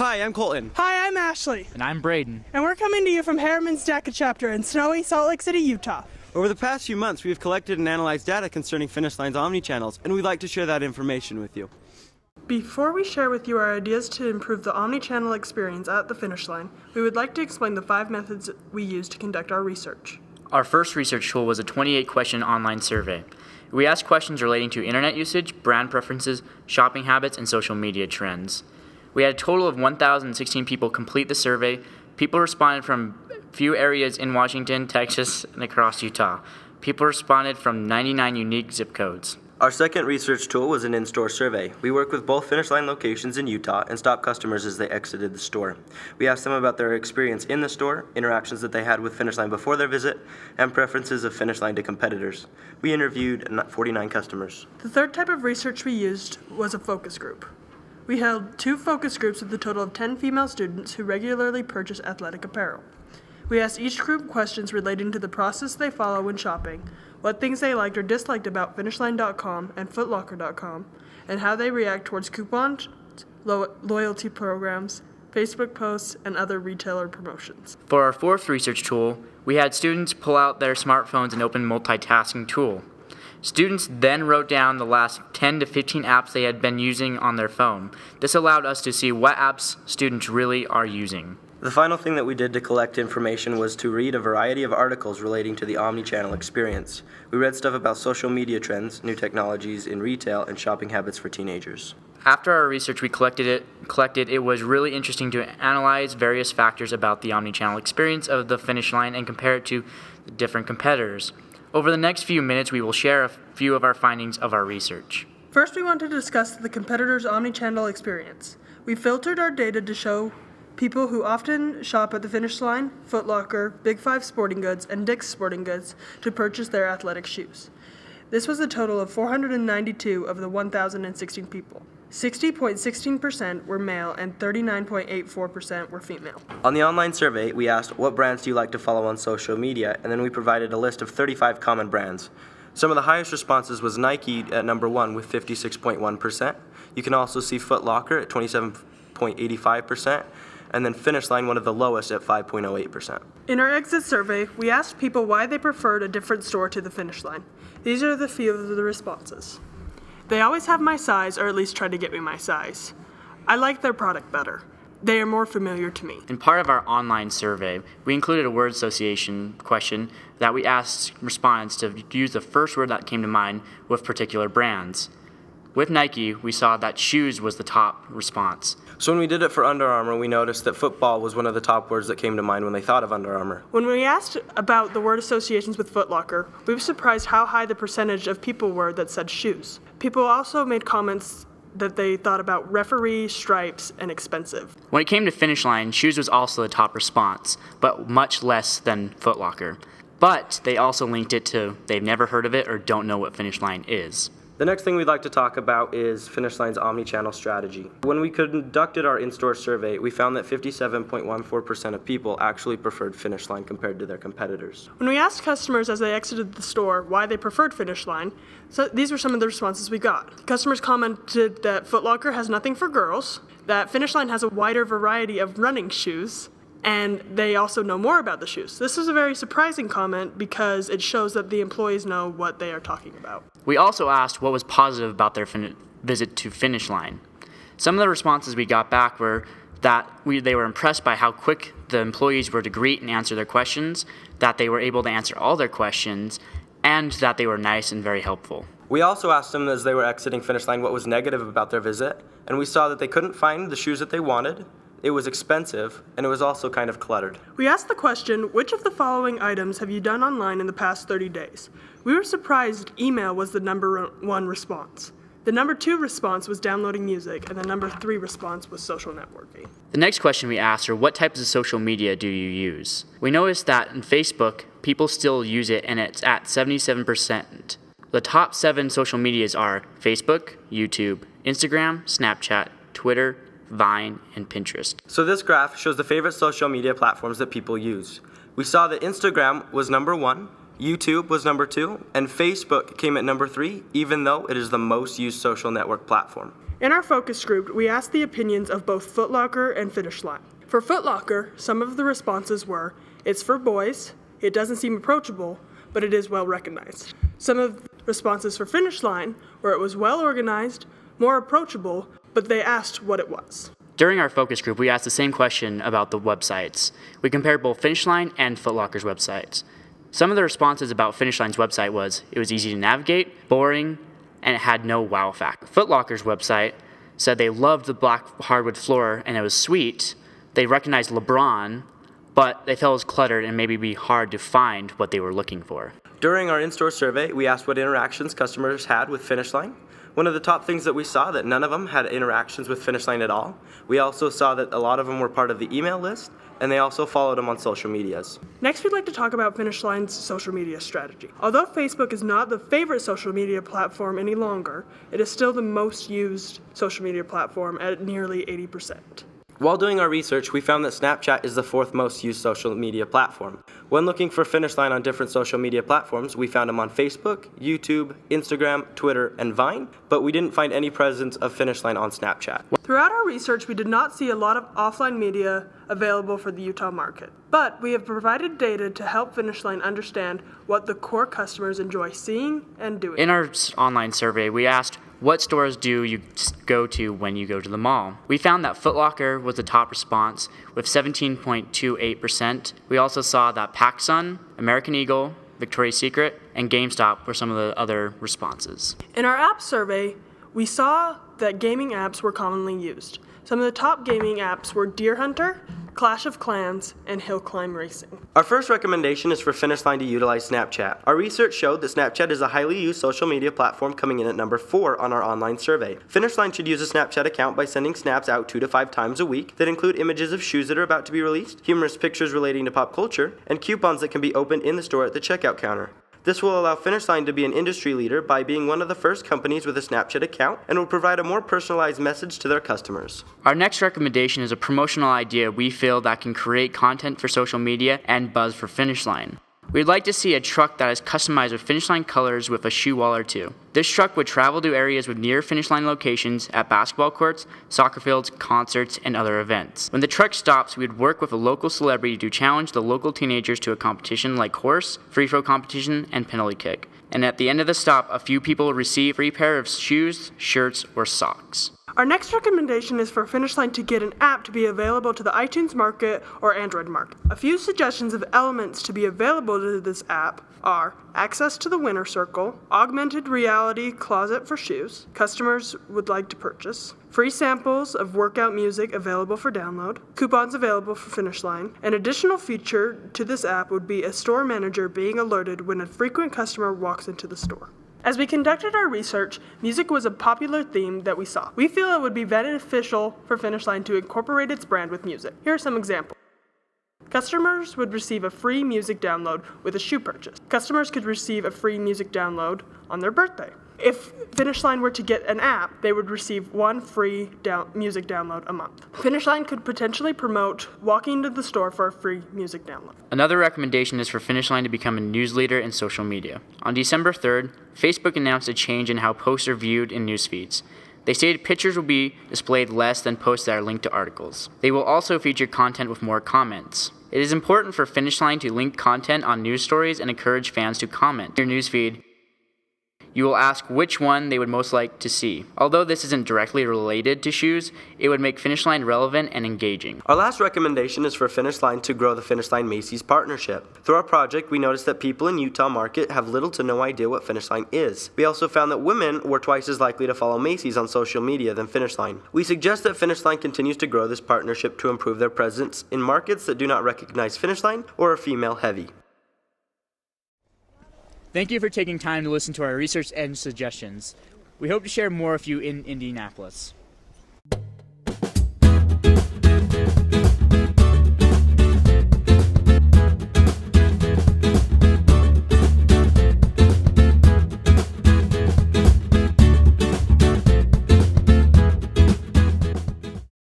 Hi, I'm Colton. Hi, I'm Ashley. And I'm Braden. And we're coming to you from Herriman's DECA chapter in snowy Salt Lake City, Utah. Over the past few months, we have collected and analyzed data concerning Finish Line's omnichannels, and we'd like to share that information with you. Before we share with you our ideas to improve the omnichannel experience at the Finish Line, we would like to explain the 5 methods we use to conduct our research. Our first research tool was a 28-question online survey. We asked questions relating to internet usage, brand preferences, shopping habits, and social media trends. We had a total of 1,016 people complete the survey. People responded from few areas in Washington, Texas, and across Utah. People responded from 99 unique zip codes. Our second research tool was an in-store survey. We worked with both Finish Line locations in Utah and stopped customers as they exited the store. We asked them about their experience in the store, interactions that they had with Finish Line before their visit, and preferences of Finish Line to competitors. We interviewed 49 customers. The third type of research we used was a focus group. We held 2 focus groups with a total of 10 female students who regularly purchase athletic apparel. We asked each group questions relating to the process they follow when shopping, what things they liked or disliked about FinishLine.com and FootLocker.com, and how they react towards coupons, loyalty programs, Facebook posts, and other retailer promotions. For our fourth research tool, we had students pull out their smartphones and open multitasking tool. Students then wrote down the last 10 to 15 apps they had been using on their phone. This allowed us to see what apps students really are using. The final thing that we did to collect information was to read a variety of articles relating to the omnichannel experience. We read stuff about social media trends, new technologies in retail, and shopping habits for teenagers. After our research we collected, it was really interesting to analyze various factors about the omnichannel experience of the Finish Line and compare it to the different competitors. Over the next few minutes, we will share a few of our findings of our research. First, we want to discuss the competitors' omnichannel experience. We filtered our data to show people who often shop at the Finish Line, Foot Locker, Big 5 Sporting Goods, and Dick's Sporting Goods to purchase their athletic shoes. This was a total of 492 of the 1,016 people. 60.16% were male and 39.84% were female. On the online survey, we asked, what brands do you like to follow on social media? And then we provided a list of 35 common brands. Some of the highest responses was Nike at number 1 with 56.1%. You can also see Foot Locker at 27.85%. And then Finish Line, one of the lowest at 5.08%. In our exit survey, we asked people why they preferred a different store to the Finish Line. These are the few of the responses. They always have my size, or at least try to get me my size. I like their product better. They are more familiar to me. In part of our online survey, we included a word association question that we asked respondents to use the first word that came to mind with particular brands. With Nike, we saw that shoes was the top response. So when we did it for Under Armour, we noticed that football was one of the top words that came to mind when they thought of Under Armour. When we asked about the word associations with Foot Locker, we were surprised how high the percentage of people were that said shoes. People also made comments that they thought about referee, stripes, and expensive. When it came to Finish Line, shoes was also the top response, but much less than Foot Locker. But they also linked it to they've never heard of it or don't know what Finish Line is. The next thing we'd like to talk about is Finish Line's omnichannel strategy. When we conducted our in-store survey, we found that 57.14% of people actually preferred Finish Line compared to their competitors. When we asked customers as they exited the store why they preferred Finish Line, so these were some of the responses we got. Customers commented that Foot Locker has nothing for girls, that Finish Line has a wider variety of running shoes, and they also know more about the shoes. This is a very surprising comment because it shows that the employees know what they are talking about. We also asked what was positive about their visit to Finish Line. Some of the responses we got back were that they were impressed by how quick the employees were to greet and answer their questions, that they were able to answer all their questions, and that they were nice and very helpful. We also asked them as they were exiting Finish Line what was negative about their visit, and we saw that they couldn't find the shoes that they wanted, it was expensive, and it was also kind of cluttered. We asked the question, which of the following items have you done online in the past 30 days? We were surprised email was the number 1 response. The number 2 response was downloading music, and the number 3 response was social networking. The next question we asked are, what types of social media do you use? We noticed that in Facebook, people still use it, and it's at 77%. The top 7 social medias are Facebook, YouTube, Instagram, Snapchat, Twitter, Vine, and Pinterest. So this graph shows the favorite social media platforms that people use. We saw that Instagram was number 1, YouTube was number 2, and Facebook came at number 3, even though it is the most used social network platform. In our focus group, we asked the opinions of both Foot Locker and Finish Line. For Foot Locker, some of the responses were, "It's for boys, it doesn't seem approachable, but it is well recognized." Some of the responses for Finish Line were, "It was well organized, more approachable, but they asked what it was." During our focus group, we asked the same question about the websites. We compared both Finish Line and Foot Locker's websites. Some of the responses about Finish Line's website was, it was easy to navigate, boring, and it had no wow factor. Foot Locker's website said they loved the black hardwood floor and it was sweet. They recognized LeBron, but they felt it was cluttered and maybe be hard to find what they were looking for. During our in-store survey, we asked what interactions customers had with Finish Line. One of the top things that we saw that none of them had interactions with Finish Line at all. We also saw that a lot of them were part of the email list, and they also followed them on social medias. Next, we'd like to talk about Finish Line's social media strategy. Although Facebook is not the favorite social media platform any longer, it is still the most used social media platform at nearly 80%. While doing our research, we found that Snapchat is the fourth most used social media platform. When looking for Finish Line on different social media platforms, we found them on Facebook, YouTube, Instagram, Twitter, and Vine, but we didn't find any presence of Finish Line on Snapchat. Throughout our research, we did not see a lot of offline media available for the Utah market, but we have provided data to help Finish Line understand what the core customers enjoy seeing and doing. In our online survey, we asked, what stores do you go to when you go to the mall? We found that Foot Locker was the top response with 17.28%. We also saw that PacSun, American Eagle, Victoria's Secret, and GameStop were some of the other responses. In our app survey, we saw that gaming apps were commonly used. Some of the top gaming apps were Deer Hunter, Clash of Clans, and Hill Climb Racing. Our first recommendation is for Finish Line to utilize Snapchat. Our research showed that Snapchat is a highly used social media platform, coming in at number 4 on our online survey. Finish Line should use a Snapchat account by sending snaps out 2 to 5 times a week that include images of shoes that are about to be released, humorous pictures relating to pop culture, and coupons that can be opened in the store at the checkout counter. This will allow Finish Line to be an industry leader by being one of the first companies with a Snapchat account and will provide a more personalized message to their customers. Our next recommendation is a promotional idea we feel that can create content for social media and buzz for Finish Line. We'd like to see a truck that is customized with Finish Line colors with a shoe wall or two. This truck would travel to areas with near Finish Line locations at basketball courts, soccer fields, concerts, and other events. When the truck stops, we'd work with a local celebrity to challenge the local teenagers to a competition like horse, free throw competition, and penalty kick. And at the end of the stop, a few people will receive a free pair of shoes, shirts, or socks. Our next recommendation is for Finish Line to get an app to be available to the iTunes market or Android market. A few suggestions of elements to be available to this app are access to the winner circle, augmented reality closet for shoes customers would like to purchase, free samples of workout music available for download, coupons available for Finish Line. An additional feature to this app would be a store manager being alerted when a frequent customer walks into the store. As we conducted our research, music was a popular theme that we saw. We feel it would be beneficial for Finish Line to incorporate its brand with music. Here are some examples. Customers would receive a free music download with a shoe purchase. Customers could receive a free music download on their birthday. If Finish Line were to get an app, they would receive one free music download a month. Finish Line could potentially promote walking into the store for a free music download. Another recommendation is for Finish Line to become a news leader in social media. On December 3rd, Facebook announced a change in how posts are viewed in news feeds. They stated pictures will be displayed less than posts that are linked to articles. They will also feature content with more comments. It is important for Finish Line to link content on news stories and encourage fans to comment. In your newsfeed, you will ask which one they would most like to see. Although this isn't directly related to shoes, it would make Finish Line relevant and engaging. Our last recommendation is for Finish Line to grow the Finish Line Macy's partnership. Through our project, we noticed that people in Utah market have little to no idea what Finish Line is. We also found that women were twice as likely to follow Macy's on social media than Finish Line. We suggest that Finish Line continues to grow this partnership to improve their presence in markets that do not recognize Finish Line or are female heavy. Thank you for taking time to listen to our research and suggestions. We hope to share more with you in Indianapolis.